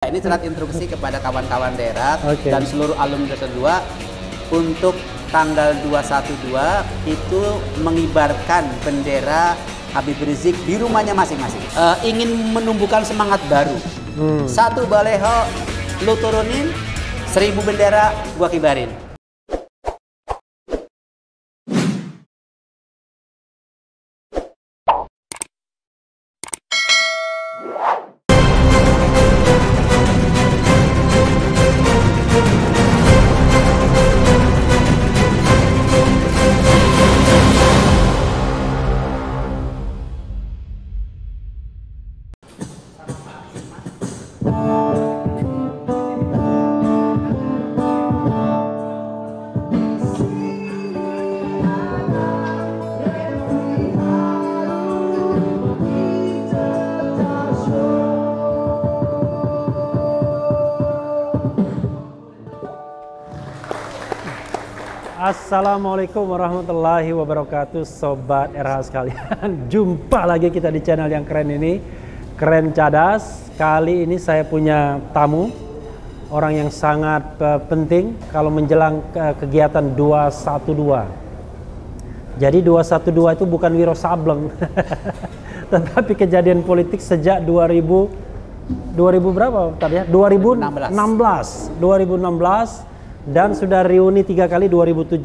Ini surat instruksi kepada kawan-kawan daerah dan Oke. seluruh alumni 212 untuk tanggal 212 itu mengibarkan bendera Habib Rizik di rumahnya masing-masing. Ingin menumbuhkan semangat baru. Satu baleho lu turunin, 1000 bendera gua kibarin. Assalamualaikum warahmatullahi wabarakatuh, Sobat RH sekalian. Jumpa lagi kita di channel yang keren ini, Keren Cadas. Kali ini saya punya tamu, orang yang sangat penting kalau menjelang kegiatan 212. Jadi 212 itu bukan Wiro Sableng, tetapi kejadian politik sejak 2000 berapa tadi ya? 2016. Dan sudah reuni 3 kali, 2017,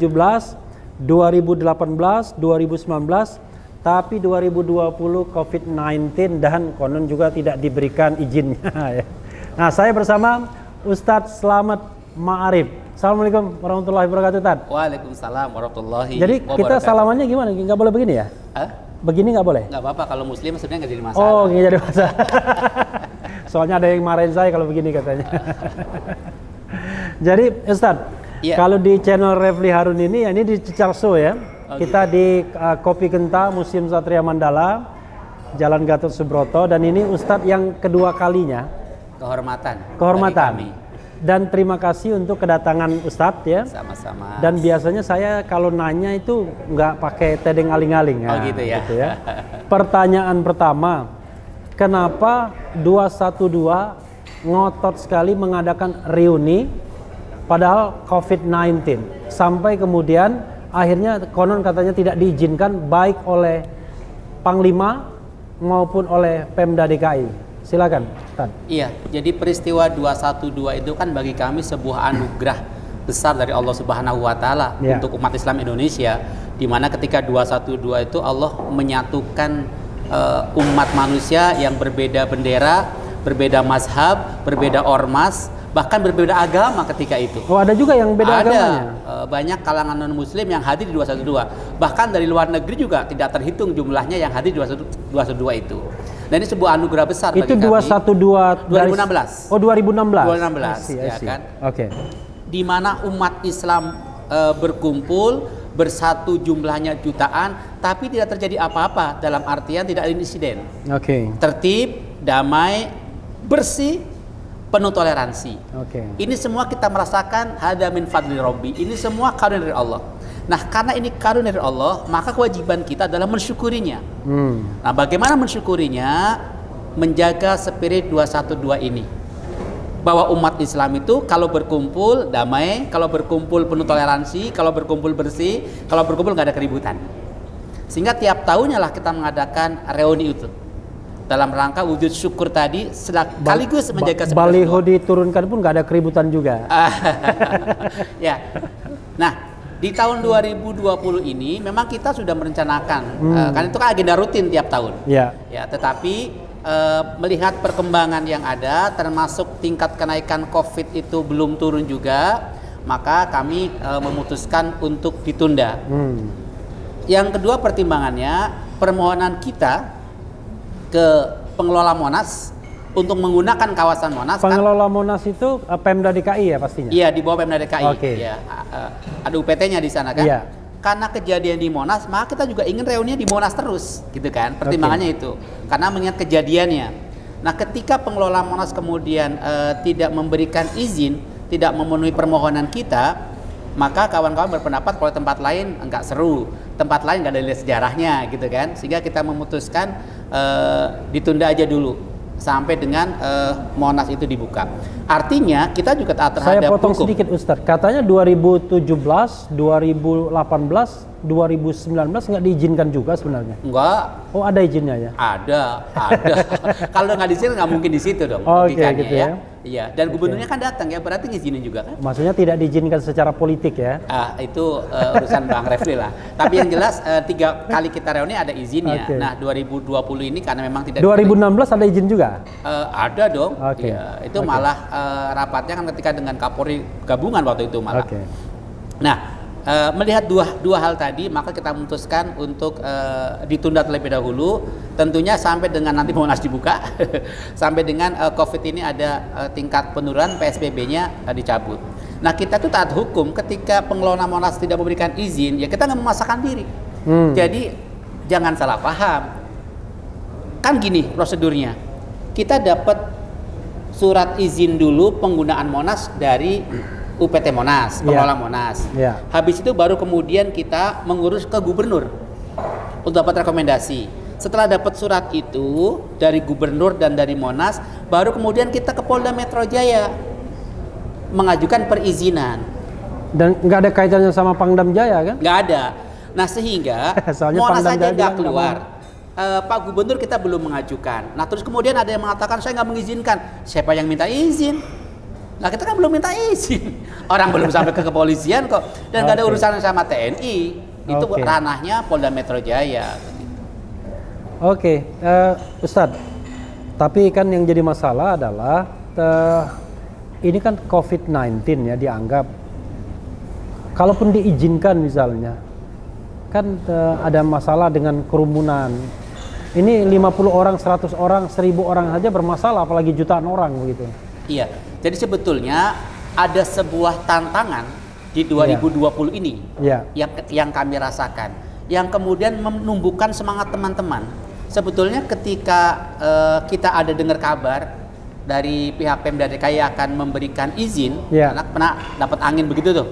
2018, 2019, tapi 2020 COVID-19 dan konon juga tidak diberikan izinnya. Nah, saya bersama Ustadz Slamet Ma'arif. Assalamualaikum warahmatullahi wabarakatuh, Tad. Waalaikumsalam warahmatullahi Jadi wabarakatuh. kita salamannya gimana? Nggak boleh begini ya? Begini nggak boleh? Nggak apa-apa, kalau muslim sebenarnya nggak jadi masalah. Oh, nggak jadi masalah. Soalnya ada yang marahin saya kalau begini katanya. Jadi Ustadz, kalau di channel Refli Harun ini, ini di Cicarso ya, kita di Kopi Genta Museum Satria Mandala, Jalan Gatot Subroto, dan ini Ustadz yang kedua kalinya. Kehormatan. Dan terima kasih untuk kedatangan Ustadz ya. Sama-sama. Dan biasanya saya kalau nanya itu nggak pakai tedeng aling-aling. Oh gitu ya. Gitu ya. Pertanyaan pertama, kenapa 212 ngotot sekali mengadakan reuni padahal COVID-19 sampai kemudian akhirnya konon katanya tidak diizinkan baik oleh Panglima maupun oleh Pemda DKI. Silakan, Tan. Iya, jadi peristiwa 212 itu kan bagi kami sebuah anugerah besar dari Allah Subhanahu wa taala untuk umat Islam Indonesia, di mana ketika 212 itu Allah menyatukan umat manusia yang berbeda bendera, berbeda mazhab, berbeda ormas, bahkan berbeda agama ketika itu. Oh, ada juga yang beda agamanya? Banyak kalangan non-muslim yang hadir di 212. Bahkan dari luar negeri juga tidak terhitung jumlahnya yang hadir di 212 itu. Dan ini sebuah anugerah besar itu bagi kami. Itu 212 2016. Oh, 2016. 2016, ya kan? Oke. Di mana umat Islam berkumpul, bersatu jumlahnya jutaan, tapi tidak terjadi apa-apa, dalam artian tidak ada insiden. Oke. Tertib, damai, bersih, penuh toleransi. Ini semua kita merasakan hada min fadli Rabbi. Ini semua karunia dari Allah. Nah, karena ini karunia dari Allah, maka kewajiban kita adalah mensyukurinya. Nah, bagaimana mensyukurinya? Menjaga spirit 212 ini. Bahwa umat Islam itu kalau berkumpul damai, kalau berkumpul penuh toleransi, kalau berkumpul bersih, kalau berkumpul nggak ada keributan. Sehingga tiap tahunnya lah kita mengadakan reuni itu. Dalam rangka wujud syukur tadi, sekaligus menjaga baliho diturunkan pun nggak ada keributan juga. Ya. Nah, di tahun 2020 ini memang kita sudah merencanakan, kan itu kan agenda rutin tiap tahun. Ya, tetapi melihat perkembangan yang ada, termasuk tingkat kenaikan COVID itu belum turun juga, maka kami memutuskan untuk ditunda. Yang kedua pertimbangannya, permohonan kita ke pengelola Monas untuk menggunakan kawasan Monas. Pengelola Monas itu Pemda DKI ya pastinya? Iya, di bawah Pemda DKI. Ya, ada UPT-nya di sana kan. Karena kejadian di Monas, maka kita juga ingin reuninya di Monas terus, gitu kan? Pertimbangannya itu, karena mengingat kejadiannya. Nah, ketika pengelola Monas kemudian tidak memberikan izin, tidak memenuhi permohonan kita, maka kawan-kawan berpendapat kalau tempat lain enggak seru, tempat lain enggak ada nilai sejarahnya, gitu kan? Sehingga kita memutuskan ditunda aja dulu. sampai dengan Monas itu dibuka. Artinya kita juga taat terhadap Saya potong hukum. sedikit Ustadz, katanya 2017, 2018, 2019 nggak diizinkan juga sebenarnya? Enggak. Oh, ada izinnya ya? Ada. Kalau nggak diizinkan nggak mungkin di situ dong. Oke, gitu ya. Iya, dan gubernurnya kan datang ya, berarti ngizinin juga kan? Maksudnya tidak diizinkan secara politik ya? Itu urusan Bang Refli lah. Tapi yang jelas 3 kali kita reuni ada izinnya. Nah 2020 ini karena memang tidak 2016 ada izin juga? Ada dong. Ya, itu malah rapatnya kan ketika dengan Kapolri gabungan waktu itu malah. Nah melihat dua hal tadi, maka kita memutuskan untuk ditunda terlebih dahulu, tentunya sampai dengan nanti Monas dibuka, sampai dengan COVID ini ada tingkat penurunan, PSBB-nya dicabut. Nah kita tuh taat hukum, ketika pengelola Monas tidak memberikan izin, ya kita nggak memaksakan diri. Jadi jangan salah paham. Kan gini prosedurnya, kita dapat surat izin dulu penggunaan Monas dari UPT Monas, pengelola Monas. Habis itu baru kemudian kita mengurus ke gubernur untuk dapat rekomendasi. Setelah dapat surat itu dari gubernur dan dari Monas, baru kemudian kita ke Polda Metro Jaya mengajukan perizinan. Dan nggak ada kaitannya sama Pangdam Jaya kan? Nggak ada. Nah sehingga Monas saja nggak keluar. Pak Gubernur kita belum mengajukan. Nah terus kemudian ada yang mengatakan saya nggak mengizinkan. Siapa yang minta izin? Nah kita kan belum minta izin, orang belum sampai ke kepolisian kok, dan nggak ada urusan sama TNI, itu ranahnya Polda Metro Jaya. Ustadz, tapi kan yang jadi masalah adalah ini kan COVID-19 ya dianggap, kalaupun diizinkan misalnya, kan ada masalah dengan kerumunan. Ini 50 orang, 100 orang, 1000 orang saja bermasalah, apalagi jutaan orang begitu. Iya, jadi sebetulnya ada sebuah tantangan di 2020 ini yang kami rasakan, yang kemudian menumbuhkan semangat teman-teman. Sebetulnya ketika kita ada dengar kabar dari pihak Pemda DKI akan memberikan izin, karena pernah dapat angin begitu tuh,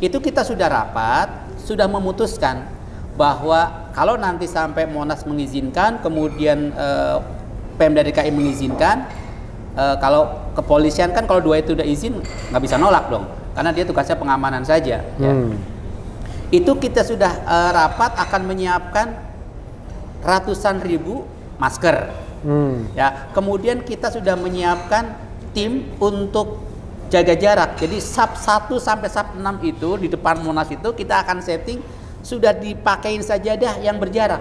itu kita sudah rapat, sudah memutuskan bahwa kalau nanti sampai Monas mengizinkan, kemudian Pemda DKI mengizinkan, kalau kepolisian kan kalau 2 itu udah izin nggak bisa nolak dong, karena dia tugasnya pengamanan saja. Itu kita sudah rapat akan menyiapkan ratusan ribu masker. Ya, kemudian kita sudah menyiapkan tim untuk jaga jarak. Jadi SAP 1 sampai SAP 6 itu di depan Monas itu kita akan setting sudah dipakein sajadah yang berjarak,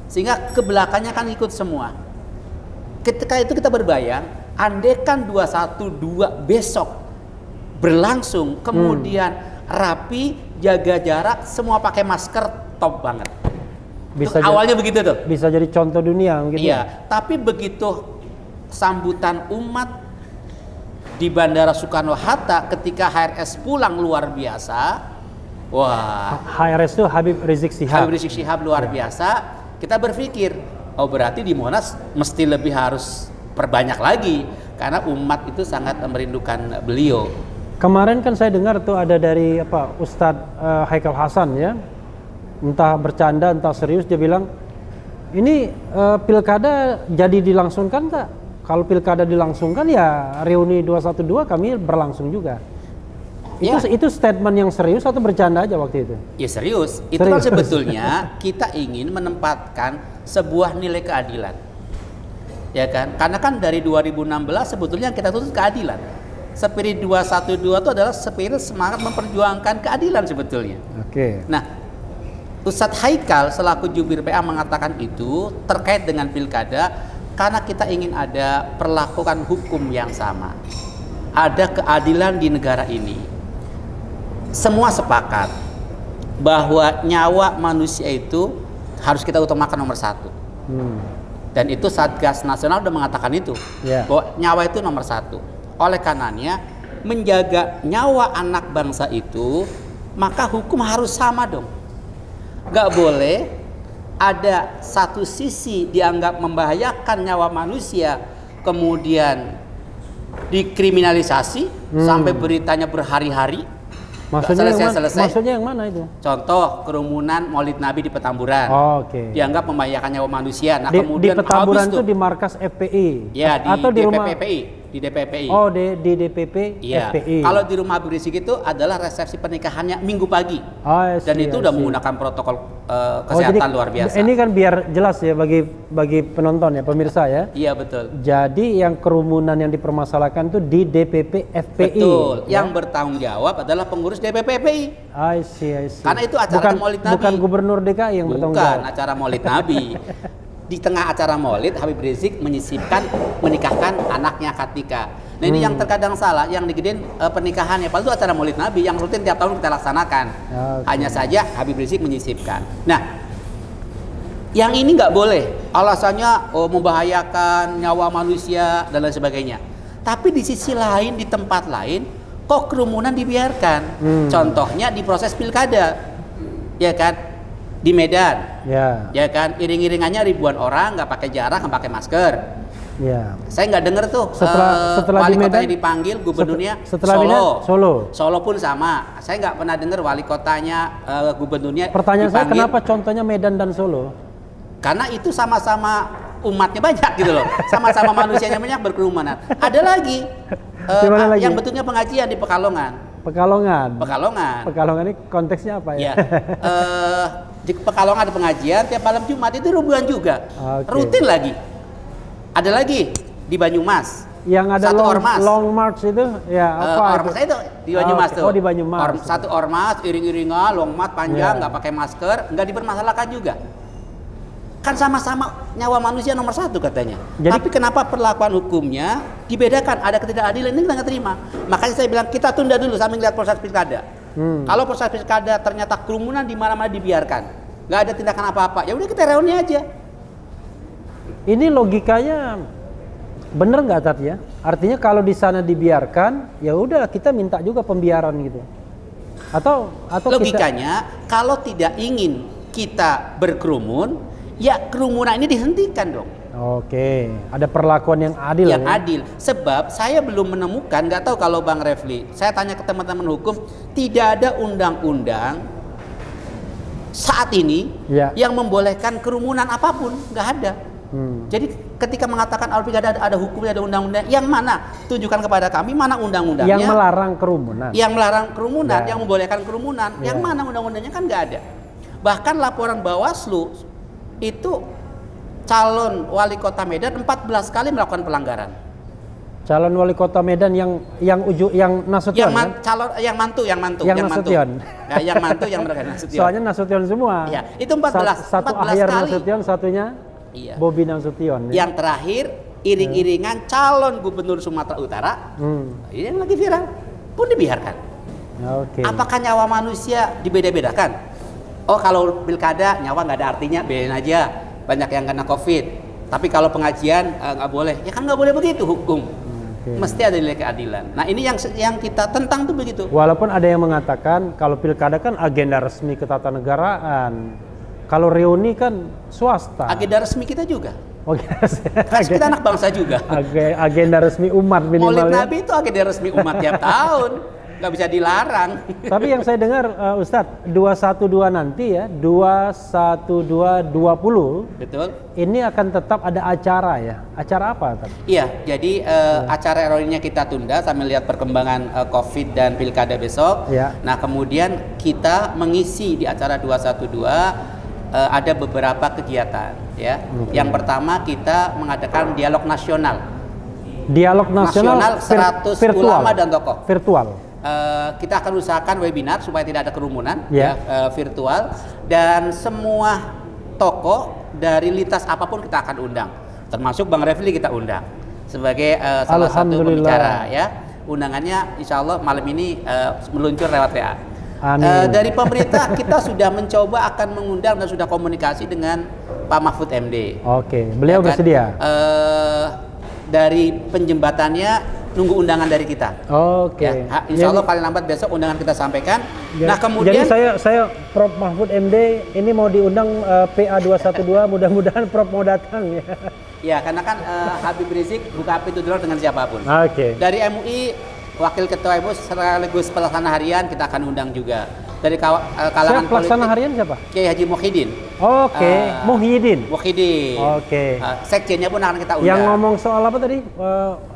sehingga ke belakangnya kan ikut semua. Ketika itu kita berbayang, andekan 212 besok berlangsung, kemudian rapi, jaga jarak, semua pakai masker, top banget. Awalnya begitu tuh. Bisa jadi contoh dunia gitu. Iya, tapi begitu sambutan umat di Bandara Soekarno-Hatta ketika HRS pulang luar biasa. Wah. HRS itu Habib Rizik Syihab. Habib Rizik Syihab luar biasa. Kita berpikir, oh berarti di Monas mesti lebih harus perbanyak lagi, karena umat itu sangat merindukan beliau. Kemarin kan saya dengar tuh ada dari Ustadz Haikal Hasan ya, entah bercanda entah serius, dia bilang ini pilkada jadi dilangsungkan nggak? Kalau pilkada dilangsungkan ya reuni 212 kami berlangsung juga. Itu statement yang serius atau bercanda aja waktu itu? Ya serius. Itu kan sebetulnya kita ingin menempatkan sebuah nilai keadilan. Ya kan? Karena kan dari 2016 sebetulnya kita tuntut keadilan. Spirit 212 itu adalah spirit semangat memperjuangkan keadilan sebetulnya. Nah, Ustadz Haikal selaku jubir PA mengatakan itu terkait dengan pilkada, karena kita ingin ada perlakukan hukum yang sama. Ada keadilan di negara ini. Semua sepakat bahwa nyawa manusia itu harus kita utamakan nomor 1. Dan itu Satgas Nasional sudah mengatakan itu, bahwa nyawa itu nomor 1. Oleh karenanya menjaga nyawa anak bangsa itu, maka hukum harus sama dong. Gak boleh ada satu sisi dianggap membahayakan nyawa manusia, kemudian dikriminalisasi sampai beritanya berhari-hari. Maksudnya yang mana itu? Contoh kerumunan Maulid Nabi di Petamburan. Dianggap membahayakan nyawa manusia. Nah, kemudian di Petamburan itu di markas FPI. Ya, atau di rumah PPI. Di DPPI. Oh, di DPP iya. FPI. Kalau di rumah Habib Rizik itu adalah resepsi pernikahannya Minggu pagi. Dan itu udah menggunakan protokol kesehatan luar biasa. Ini kan biar jelas ya bagi penonton ya, pemirsa ya. Iya, betul. Jadi yang kerumunan yang dipermasalahkan itu di DPP FPI. Betul. Ya? Yang bertanggung jawab adalah pengurus DPP FPI. I see. Karena itu acara Maulid Nabi. Bukan gubernur DKI yang bertanggung jawab. Bukan acara Maulid Nabi. Di tengah acara Maulid, Habib Rizik menikahkan anaknya Katika. Nah, ini yang terkadang salah, yang digedein pernikahannya. Padahal itu acara Maulid Nabi yang rutin tiap tahun kita laksanakan. Hanya saja Habib Rizik menyisipkan. Nah, yang ini nggak boleh. Alasannya membahayakan nyawa manusia dan lain sebagainya. Tapi di sisi lain, di tempat lain, kok kerumunan dibiarkan? Contohnya di proses pilkada, ya kan? Di Medan, ya kan, iring-iringannya ribuan orang, nggak pakai jarak, nggak pakai masker. Ya. Saya nggak dengar tuh setelah wali di kotanya Medan, dipanggil, gubernurnya Solo pun sama. Saya nggak pernah dengar wali kotanya, gubernurnya. Pertanyaan dipanggil. Saya kenapa contohnya Medan dan Solo? Karena itu sama-sama umatnya banyak gitu loh, sama-sama manusianya banyak berkerumunan. Ada lagi, yang betulnya pengajian di Pekalongan. Pekalongan ini konteksnya apa ya? Di Pekalongan ada pengajian tiap malam Jumat itu ribuan juga. Rutin lagi. Ada lagi di Banyumas. Yang ada long march itu ya apa? Ormas itu di Banyumas tuh. Di Banyumas. Satu ormas iring-iringan long march panjang, nggak pakai masker, nggak dipermasalahkan juga. Kan sama-sama nyawa manusia nomor satu katanya. Tapi kenapa perlakuan hukumnya dibedakan? Ada ketidakadilan, ini kita nggak terima. Makanya saya bilang kita tunda dulu sambil lihat proses pilkada. Kalau proses pilkada ternyata kerumunan di mana-mana dibiarkan, nggak ada tindakan apa-apa, ya udah kita reuni aja. Ini logikanya bener nggak Tat ya? Artinya kalau di sana dibiarkan, ya udah kita minta juga pembiaran gitu. Atau logikanya kalau tidak ingin kita berkerumun, ya kerumunan ini dihentikan dong. Oke, ada perlakuan yang adil. Yang adil. Sebab saya belum menemukan, nggak tahu kalau Bang Refli, saya tanya ke teman-teman hukum, tidak ada undang-undang saat ini yang membolehkan kerumunan apapun, nggak ada. Jadi ketika mengatakan Al-Pilkada ada hukumnya, ada undang-undang, yang mana? Tunjukkan kepada kami mana undang-undangnya. Yang melarang kerumunan. Yang melarang kerumunan, yang membolehkan kerumunan, yang mana undang-undangnya kan nggak ada. Bahkan laporan Bawaslu itu calon wali kota Medan 14 kali melakukan pelanggaran. Calon wali kota Medan yang Nasution yang mantu. Ya, yang mantu yang mereka Nasution. Soalnya Nasution semua. Ya, itu 14 satu 14 Ahyar kali. Nasution, satunya Bobi Nasution. Yang terakhir iring-iringan calon gubernur Sumatera Utara. Ini yang lagi viral pun dibiarkan. Apakah nyawa manusia dibeda-bedakan? Oh, kalau pilkada nyawa nggak ada artinya, biarin aja, banyak yang kena COVID. Tapi kalau pengajian nggak boleh, ya kan nggak boleh begitu hukum. Mesti ada nilai keadilan. Nah, ini yang kita tentang tuh begitu. Walaupun ada yang mengatakan kalau pilkada kan agenda resmi ketatanegaraan, kalau reuni kan swasta. Agenda resmi kita juga. Kita anak bangsa juga. Agenda resmi umat minimal. Maulid Nabi itu agenda resmi umat tiap tahun. Nggak bisa dilarang. Tapi yang saya dengar Ustadz, 212 nanti ya, 21220. Betul. Ini akan tetap ada acara ya. Acara apa? Iya, jadi acara reuninya kita tunda sambil lihat perkembangan Covid dan pilkada besok. Nah, kemudian kita mengisi di acara 212 ada beberapa kegiatan ya. Yang pertama kita mengadakan dialog nasional. Dialog nasional 100 virtual. ulama dan tokoh. Virtual. Kita akan usahakan webinar supaya tidak ada kerumunan virtual, dan semua tokoh dari lintas apapun kita akan undang, termasuk Bang Refli kita undang sebagai salah satu pembicara ya. Undangannya insya Allah malam ini meluncur lewat WA. Dari pemerintah kita sudah mencoba akan mengundang dan sudah komunikasi dengan Pak Mahfud MD. Beliau bersedia. Dari penjembatannya nunggu undangan dari kita. Insya Allah paling lambat besok undangan kita sampaikan. Nah, kemudian jadi saya Prof Mahfud MD ini mau diundang PA 212, mudah-mudahan Prof mau datang ya. Ya, karena kan Habib Rizik buka pintu door dengan siapapun. Dari MUI wakil ketua MUI sekaligus pelaksana harian kita akan undang juga. Dari kalangan pelaksana harian siapa? Kiai Haji Muhyiddin. Oke, Muhyiddin. Oke. Sekjennya pun akan kita undang. Yang ngomong soal apa tadi?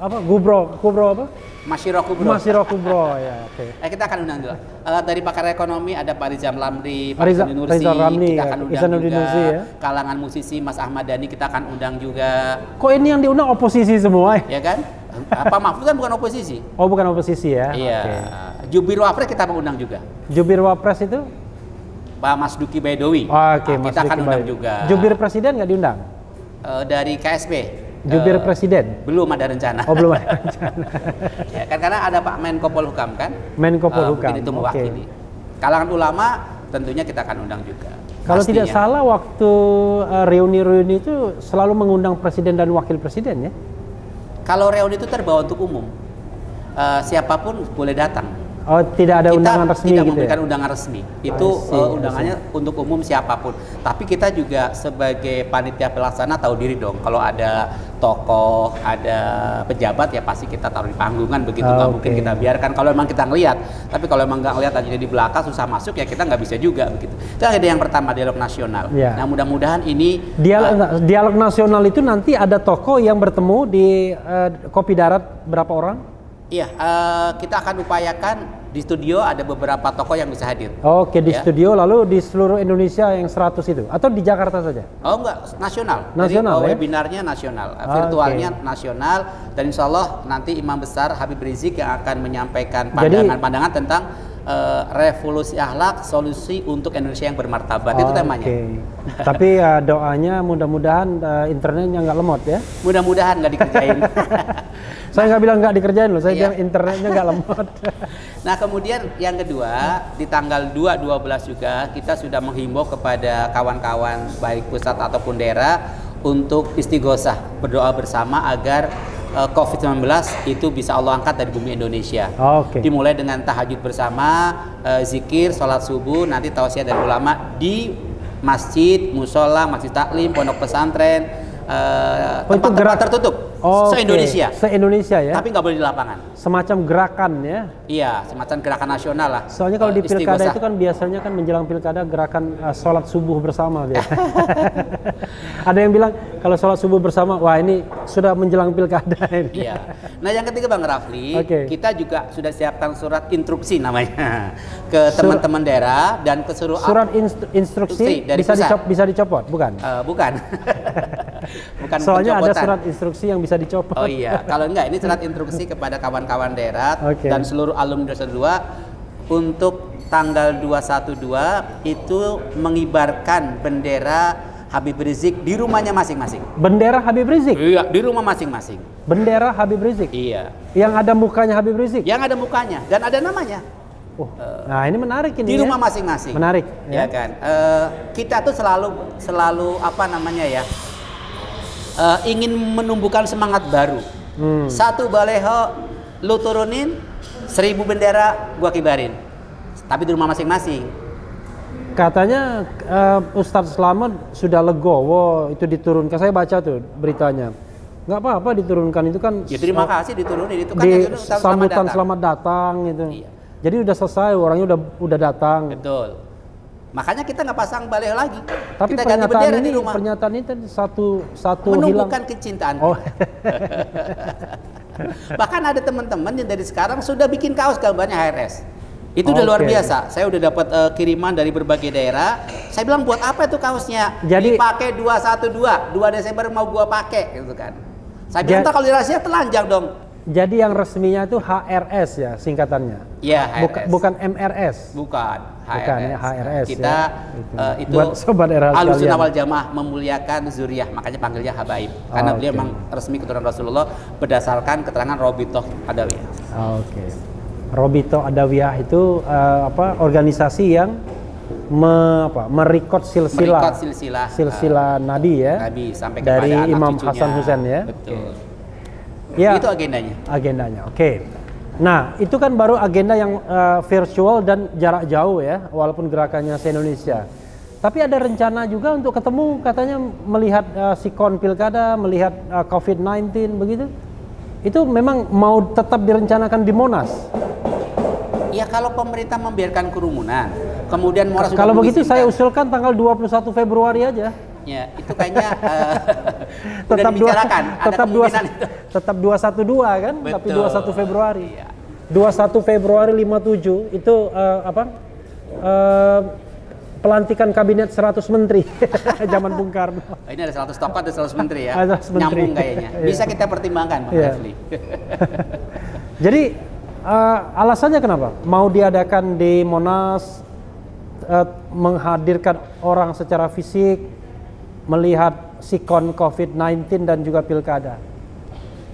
Apa? Kubro apa? Masyiro Kubro Ya, oke. Kita akan undang juga. Dari pakar ekonomi ada Pak Rizal Ramli, Pak Rizal Ramli, kita akan undang juga. Nursi, ya. Kalangan musisi Mas Ahmad Dhani kita akan undang juga. Kok ini yang diundang oposisi semua? Ya kan? Pak Mahfud kan bukan oposisi. Oh, bukan oposisi ya? Iya. Okay. Jubir Wapres kita mengundang juga. Jubir Wapres itu? Pak Mas Duki Baidowi. Oke, kita akan undang juga. Jubir Presiden nggak diundang? Dari KSP. Jubir Presiden? Belum ada rencana. Oh, belum ada rencana. Ya, kan karena ada Pak Menko Polhukam kan? Menko Polhukam. Mungkin itu mewakili. Kalangan ulama tentunya kita akan undang juga. Kalau tidak salah waktu reuni-reuni itu selalu mengundang presiden dan wakil presiden ya? Kalau reuni itu terbawa untuk umum. Siapapun boleh datang. Oh, tidak ada undangan resmi tidak gitu memberikan ya? undangan resmi. Itu undangannya untuk umum siapapun. Tapi kita juga sebagai panitia pelaksana tahu diri dong. Kalau ada tokoh, ada pejabat ya pasti kita taruh di panggungan begitu. Nggak mungkin kita biarkan kalau memang kita ngelihat. Tapi kalau memang nggak ngelihat aja di belakang susah masuk ya kita nggak bisa juga begitu. Itu ada yang pertama, dialog nasional. Ya. Nah mudah-mudahan ini dialog nasional itu nanti ada tokoh yang bertemu di Kopi Darat berapa orang? Iya, kita akan upayakan di studio ada beberapa tokoh yang bisa hadir. Oke, di studio lalu di seluruh Indonesia yang 100 itu atau di Jakarta saja? Oh enggak, nasional. Nasional. Jadi, webinarnya nasional, virtualnya nasional, dan insya Allah nanti Imam Besar Habib Rizik yang akan menyampaikan pandangan-pandangan tentang revolusi akhlak, solusi untuk Indonesia yang bermartabat. Itu temanya. Tapi doanya mudah-mudahan internetnya nggak lemot ya. Mudah-mudahan nggak dikerjain. Saya nggak bilang nggak dikerjain loh, saya bilang internetnya nggak lemot. Nah kemudian yang kedua, di tanggal 2/12 juga kita sudah menghimbau kepada kawan-kawan baik pusat ataupun daerah untuk istighosah, berdoa bersama agar COVID-19 itu bisa Allah angkat dari bumi Indonesia. Dimulai dengan tahajud bersama, zikir, sholat subuh, nanti tausiah dari ulama di masjid, musola, masjid taklim, pondok pesantren, tempat-tempat tertutup se-Indonesia. Se-Indonesia ya. Tapi nggak boleh di lapangan. Semacam gerakan ya. Iya, semacam gerakan nasional lah. Soalnya kalau di pilkada itu kan biasanya kan menjelang pilkada gerakan sholat subuh bersama ya. Ada yang bilang kalau sholat subuh bersama, wah ini sudah menjelang pilkada ini. Iya. Nah yang ketiga Bang Rafli, kita juga sudah siapkan surat instruksi namanya ke teman-teman daerah dan ke seluruh surat instruksi bisa dicopot, bukan? Bukan. Bukan soalnya ada surat instruksi yang bisa dicopot. Oh iya, kalau enggak ini surat instruksi kepada kawan-kawan daerah dan seluruh alumni 212 untuk tanggal 212 itu mengibarkan bendera Habib Rizik di rumahnya masing-masing. Bendera Habib Rizik? Iya, di rumah masing-masing. Bendera Habib Rizik? Iya. Yang ada mukanya Habib Rizik? Yang ada mukanya dan ada namanya. Nah ini menarik ini. Di rumah masing-masing. Menarik. Ya kan. Kita tuh selalu apa namanya ya? Ingin menumbuhkan semangat baru. Satu baleho lu turunin, 1000 bendera gua kibarin. Tapi di rumah masing-masing. Katanya Ustadz Slamet sudah legowo itu diturunkan. Saya baca tuh beritanya. Nggak apa-apa diturunkan itu kan. Ya terima kasih diturunin itu kan. Sambutan selamat datang gitu. Iya. Jadi udah selesai, orangnya udah datang. Betul. Makanya kita nggak pasang baleho lagi. Tapi kita ganti bendera di rumah. Pernyataan ini satu menumbuhkan kecintaan. Bahkan ada teman-teman yang dari sekarang sudah bikin kaos gambarnya HRS. Itu udah luar biasa. Saya udah dapat kiriman dari berbagai daerah. Saya bilang buat apa itu kaosnya? Jadi dipakai 212, 2 Desember mau gua pakai gitu kan. Saya bilang kalau di rahasia telanjang dong. Jadi yang resminya itu HRS ya singkatannya. Iya, HRS. Bukan MRS. Bukan, HRS. Bukan ya, HRS. Kita ya. Itu buat sobat era Ahlussunnah wal Jamaah memuliakan zuriyah, makanya panggilnya habaib. Karena beliau memang resmi keturunan Rasulullah berdasarkan keterangan Robitoh Adawiyah. Robitoh Adawiyah itu organisasi yang merekod silsilah Nabi ya. Nabi sampai dari kepada Imam cucunya. Hasan Husain ya. Betul. Ya, itu agendanya. Oke. Nah, itu kan baru agenda yang virtual dan jarak jauh ya, walaupun gerakannya se-Indonesia. Tapi ada rencana juga untuk ketemu, katanya melihat sikon pilkada, melihat COVID-19 begitu? itu memang mau tetap direncanakan di Monas? Ya kalau pemerintah membiarkan kerumunan, kemudian Monas kalau begitu saya usulkan tanggal 21 Februari aja. Ya, itu kayaknya udah dibicarakan, tetap 212 kan, betul. Tapi 21 Februari. Iya. 21 Februari 57 itu pelantikan kabinet 100 menteri zaman Bung Karno. Ini ada 100 tokoh, ada 100 menteri ya. 100 menteri. Nyambung kayaknya. Bisa kita pertimbangkan, Bang Refli. Jadi alasannya kenapa? Mau diadakan di Monas, menghadirkan orang secara fisik, melihat sikon COVID-19 dan juga pilkada.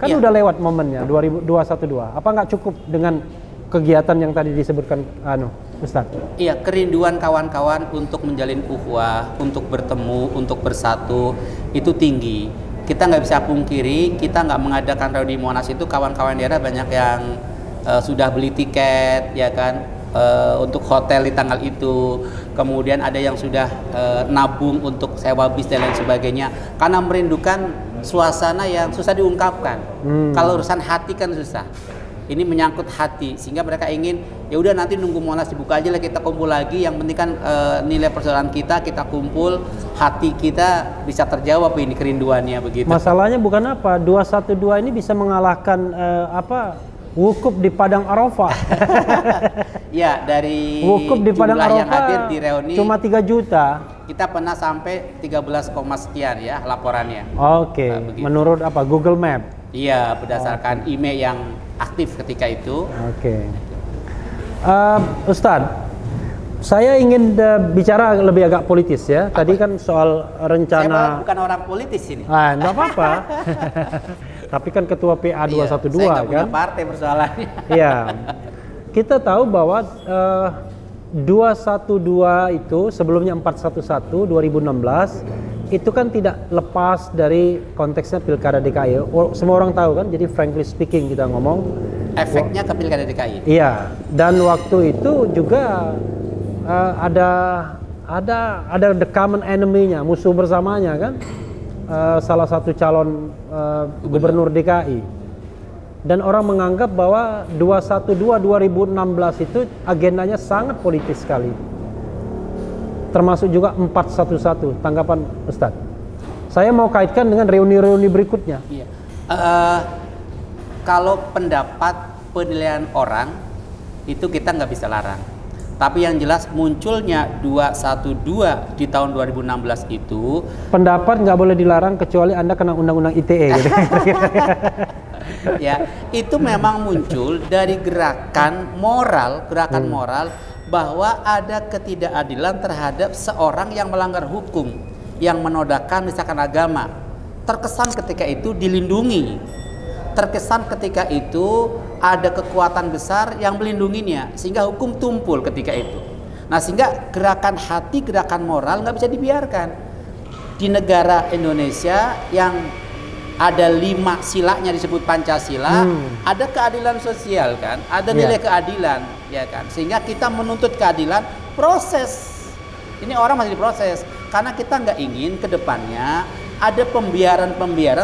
Kan udah lewat momennya 2012. Apa nggak cukup dengan kegiatan yang tadi disebutkan Ustaz? Iya, kerinduan kawan-kawan untuk menjalin ukhuwah, untuk bertemu, untuk bersatu itu tinggi. Kita nggak bisa pungkiri, kita nggak mengadakan reuni Monas itu kawan-kawan daerah banyak yang sudah beli tiket, ya kan, untuk hotel di tanggal itu. Kemudian ada yang sudah nabung untuk sewa bis dan lain sebagainya, karena merindukan suasana yang susah diungkapkan. Kalau urusan hati kan susah. Ini menyangkut hati, sehingga mereka ingin ya udah nanti nunggu Monas dibuka aja lah, kita kumpul lagi. Yang penting kan nilai persaudaraan kita kumpul, hati kita bisa terjawab ini kerinduannya begitu. Masalahnya bukan apa, 212 ini bisa mengalahkan wukuf di Padang Arafah. Ya, dari wukuf di Padang Arafah yang hadir di reuni cuma 3 juta. Kita pernah sampai 13, sekian ya laporannya. Oke, menurut apa? Google Map? Iya, berdasarkan email yang aktif ketika itu. Oke. Ustadz, saya ingin bicara lebih agak politis ya. Tadi kan soal rencana. Saya bukan orang politis ini. Enggak apa-apa. Tapi kan ketua PA 212 saya nggak punya kan. partai persoalannya. Iya. Kita tahu bahwa 212 itu sebelumnya 411 2016 itu kan tidak lepas dari konteksnya Pilkada DKI. Semua orang tahu kan, jadi frankly speaking kita ngomong. Efeknya ke Pilkada DKI. Iya, dan waktu itu juga ada the common enemy-nya, musuh bersamanya kan, salah satu calon gubernur DKI. Dan orang menganggap bahwa 212 2016 itu agendanya sangat politis sekali. Termasuk juga 411. Tanggapan Ustadz? Saya mau kaitkan dengan reuni-reuni berikutnya. Iya. Kalau pendapat penilaian orang itu kita nggak bisa larang. Tapi yang jelas munculnya 212 di tahun 2016 itu pendapat nggak boleh dilarang kecuali Anda kena undang-undang ITE gitu. Ya, itu memang muncul dari gerakan moral bahwa ada ketidakadilan terhadap seorang yang melanggar hukum, yang menodaikan misalkan agama. Terkesan ketika itu dilindungi. Terkesan ketika itu ada kekuatan besar yang melindunginya, sehingga hukum tumpul ketika itu. Nah, sehingga gerakan hati, gerakan moral nggak bisa dibiarkan. Di negara Indonesia yang ada 5 silanya disebut Pancasila, ada keadilan sosial kan, ada nilai keadilan, ya kan, sehingga kita menuntut keadilan, proses. Ini orang masih diproses, karena kita nggak ingin ke depannya ada pembiaran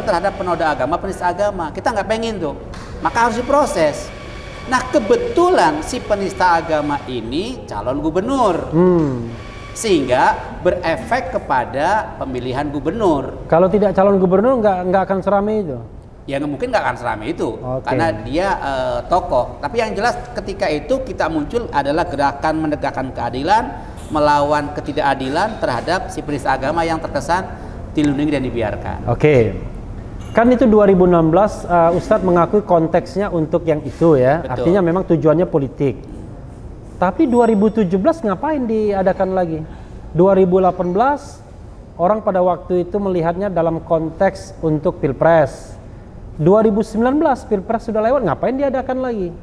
terhadap penoda agama, penista agama. Kita nggak pengen tuh, maka harus diproses. Nah, kebetulan si penista agama ini calon gubernur. Sehingga berefek kepada pemilihan gubernur. Kalau tidak calon gubernur nggak akan seramai itu? Ya mungkin nggak akan seramai itu, karena dia tokoh. Tapi yang jelas ketika itu kita muncul adalah gerakan menegakkan keadilan, melawan ketidakadilan terhadap si penista agama yang terkesan dilindungi dan dibiarkan. Oke. Kan itu 2016 Ustadz mengakui konteksnya untuk yang itu ya. Betul. Artinya memang tujuannya politik. Tapi 2017 ngapain diadakan lagi? 2018 orang pada waktu itu melihatnya dalam konteks untuk Pilpres. 2019 Pilpres sudah lewat, ngapain diadakan lagi?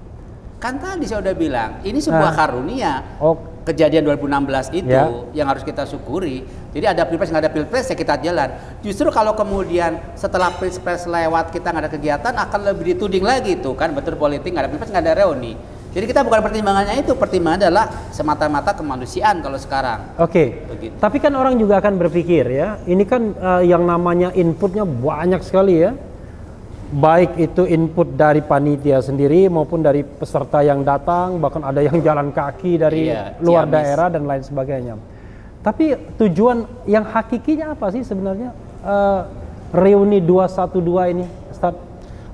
Kan tadi saya udah bilang, ini sebuah karunia. Kejadian 2016 itu yang harus kita syukuri. Jadi ada Pilpres, nggak ada Pilpres ya kita jalan. Justru kalau kemudian setelah Pilpres lewat kita nggak ada kegiatan, akan lebih dituding lagi tuh kan, betul politik, nggak ada Pilpres, nggak ada reuni. Jadi kita bukan pertimbangannya itu, pertimbangan adalah semata-mata kemanusiaan kalau sekarang. Oke. Tapi kan orang juga akan berpikir ya, ini kan yang namanya inputnya banyak sekali ya. baik itu input dari panitia sendiri maupun dari peserta yang datang, bahkan ada yang jalan kaki dari luar daerah dan lain sebagainya. Tapi tujuan yang hakikinya apa sih sebenarnya reuni 212 ini, Ustaz?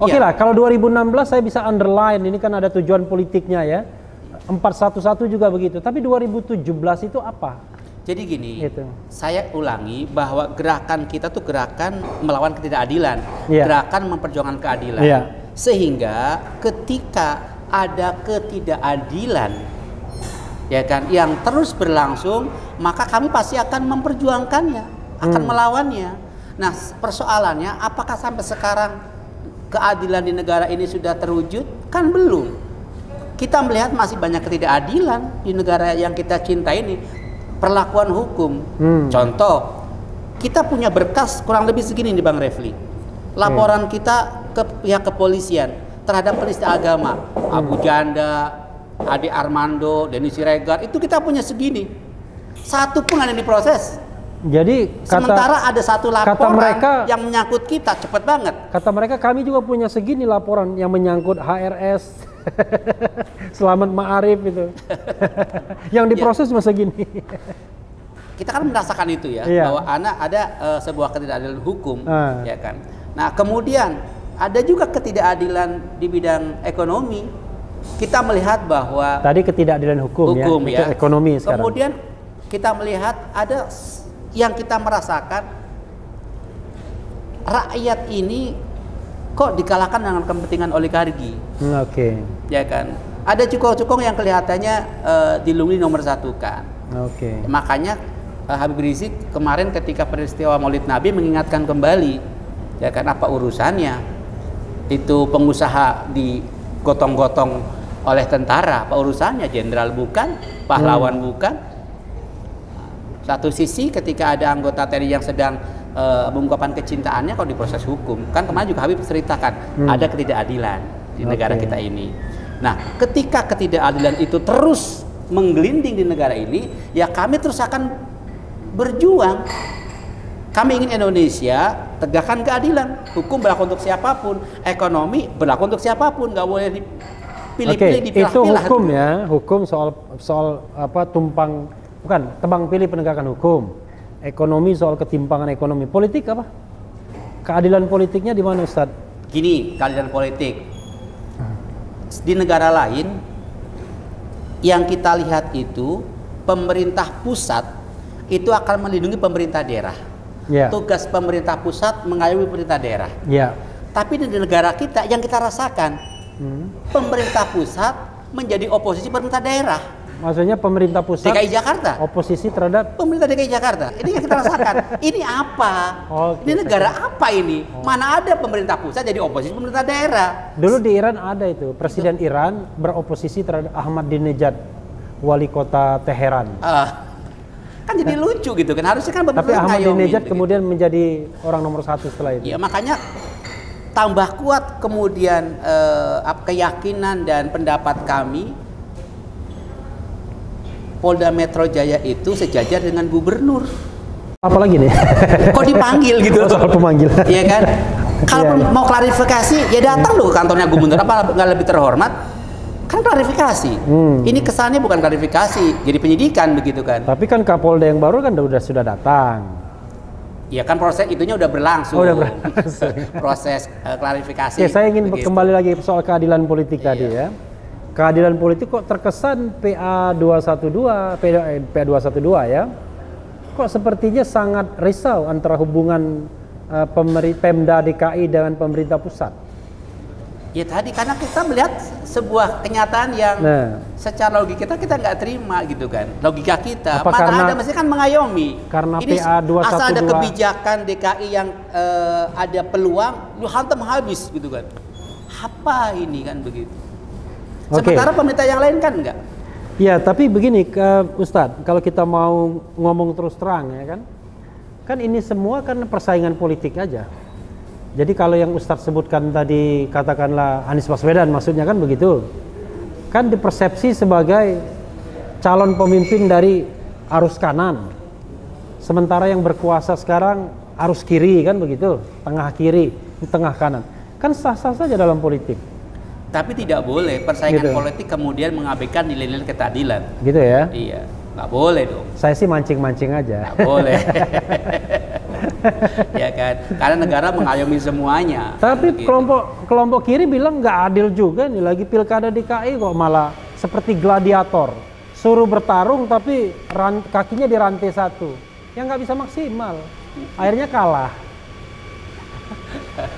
Oke lah, kalau 2016 saya bisa underline, ini kan ada tujuan politiknya ya. 411 juga begitu, tapi 2017 itu apa? Jadi gini, saya ulangi bahwa gerakan kita tuh gerakan melawan ketidakadilan, gerakan memperjuangkan keadilan. Sehingga ketika ada ketidakadilan, ya kan, yang terus berlangsung, maka kami pasti akan memperjuangkannya, akan melawannya. Nah, persoalannya apakah sampai sekarang keadilan di negara ini sudah terwujud? Kan belum. Kita melihat masih banyak ketidakadilan di negara yang kita cintai ini. Perlakuan hukum. Contoh, kita punya berkas kurang lebih segini nih Bang Refli. Laporan kita ke pihak kepolisian terhadap penista agama, Abu Janda, Ade Armando, Denny Siregar, itu kita punya segini. Satu pun ada yang diproses. Jadi sementara ada satu laporan yang menyangkut kita, cepet banget. Kata mereka kami juga punya segini laporan yang menyangkut HRS, Selamat Ma'arif itu. Yang diproses cuma segini. Kita kan merasakan itu ya, bahwa anak ada sebuah ketidakadilan hukum, ya kan. Nah, kemudian ada juga ketidakadilan di bidang ekonomi. Kita melihat bahwa tadi ketidakadilan hukum ya, ekonomi sekarang. Kemudian kita melihat ada yang kita merasakan rakyat ini kok dikalahkan dengan kepentingan oligarki. Ya kan. Ada cukong-cukong yang kelihatannya dilungli nomor satu kan. Makanya Habib Rizik kemarin ketika peristiwa Maulid Nabi mengingatkan kembali, ya kan, apa urusannya itu pengusaha digotong-gotong oleh tentara, apa urusannya, jenderal bukan, pahlawan bukan. Satu sisi ketika ada anggota TNI yang sedang mengungkapkan kecintaannya kok diproses hukum. Kan kemarin juga Habib ceritakan ada ketidakadilan di negara kita ini. Nah, ketika ketidakadilan itu terus menggelinding di negara ini, ya kami terus akan berjuang. Kami ingin Indonesia tegakkan keadilan, hukum berlaku untuk siapapun, ekonomi berlaku untuk siapapun, nggak boleh dipilih-pilih, dipilah-pilah. Itu hukum ya, hukum soal apa tebang pilih penegakan hukum. Ekonomi soal ketimpangan ekonomi. Politik apa? Keadilan politiknya di mana, Ustaz? Gini, keadilan politik di negara lain yang kita lihat itu pemerintah pusat itu akan melindungi pemerintah daerah. Tugas pemerintah pusat mengayomi pemerintah daerah. Tapi di negara kita yang kita rasakan pemerintah pusat menjadi oposisi pemerintah daerah. Maksudnya pemerintah pusat DKI Jakarta oposisi terhadap pemerintah DKI Jakarta. Ini yang kita rasakan. Ini apa? Ini negara apa ini? Mana ada pemerintah pusat jadi oposisi pemerintah daerah? Dulu di Iran ada itu, Presiden Iran beroposisi terhadap Ahmadinejad, wali kota Teheran. Kan jadi lucu gitu kan, harusnya kan tapi Ahmadinejad kemudian menjadi orang nomor satu setelah itu. Ya makanya tambah kuat kemudian keyakinan dan pendapat kami, Polda Metro Jaya itu sejajar dengan gubernur. Apalagi nih? Kok dipanggil gitu? Soal pemanggilan. Iya kan? Kalau mau klarifikasi, ya datang loh ke kantornya gubernur. Apa nggak lebih terhormat? Kan klarifikasi. Ini kesannya bukan klarifikasi, jadi penyidikan begitu kan? Tapi kan Kapolda yang baru kan sudah datang. Ya kan proses itunya udah berlangsung. Proses klarifikasi. Ya, saya ingin kembali lagi soal keadilan politik tadi ya. Keadilan politik kok terkesan PA212 ya. Kok sepertinya sangat risau antara hubungan Pemda DKI dengan pemerintah pusat. Ya tadi karena kita melihat sebuah kenyataan yang secara logika kita nggak terima gitu kan. Logika kita mana ada mesti kan mengayomi. Karena ini PA212 asal ada kebijakan DKI yang ada peluang lu hantam habis gitu kan. Apa ini kan begitu. Sementara pemerintah yang lain kan enggak. Ya, tapi begini Ustadz, kalau kita mau ngomong terus terang ya kan ini semua kan persaingan politik aja. Jadi kalau yang Ustadz sebutkan tadi katakanlah Anies Baswedan maksudnya kan begitu. Kan dipersepsi sebagai calon pemimpin dari arus kanan. Sementara yang berkuasa sekarang arus kiri kan begitu, tengah kiri, tengah kanan. Kan sah-sah saja dalam politik. Tapi tidak boleh persaingan Gitu. politik kemudian mengabaikan nilai-nilai keadilan. Gitu ya? Iya, nggak boleh dong. Saya sih mancing-mancing aja. Nggak boleh. Ya kan? Karena negara mengayomi semuanya. Tapi Begitu. kelompok kiri bilang nggak adil juga nih, lagi pilkada DKI kok malah seperti gladiator. Suruh bertarung tapi kakinya dirantai satu. Yang nggak bisa maksimal. Akhirnya kalah.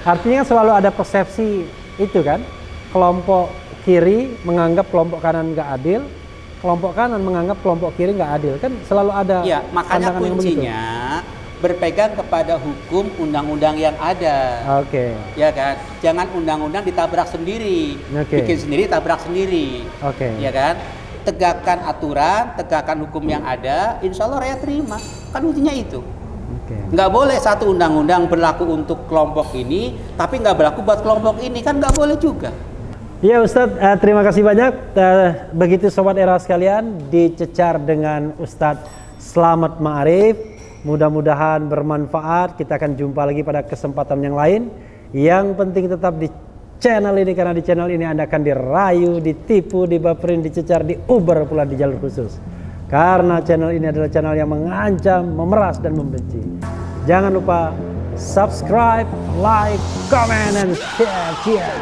Artinya selalu ada persepsi itu kan. Kelompok kiri menganggap kelompok kanan nggak adil, kelompok kanan menganggap kelompok kiri nggak adil, kan selalu ada. Iya, makanya pandangan yang begitu. kuncinya berpegang kepada hukum undang-undang yang ada. Oke. Ya kan, jangan undang-undang ditabrak sendiri, Oke. bikin sendiri, tabrak sendiri. Oke. Ya kan, tegakkan aturan, tegakkan hukum yang ada, insya Allah rakyat terima. Kan kuncinya itu. Oke. Nggak boleh satu undang-undang berlaku untuk kelompok ini, tapi nggak berlaku buat kelompok ini, kan nggak boleh juga. Ya Ustadz, terima kasih banyak. Begitu Sobat Era sekalian, dicecar dengan Ustadz Slamet Ma'arif. Mudah-mudahan bermanfaat. Kita akan jumpa lagi pada kesempatan yang lain. Yang penting tetap di channel ini, karena di channel ini Anda akan dirayu, ditipu, dibaperin, dicecar, diuber pula di jalur khusus. Karena channel ini adalah channel yang mengancam, memeras, dan membenci. Jangan lupa subscribe, like, comment, and share.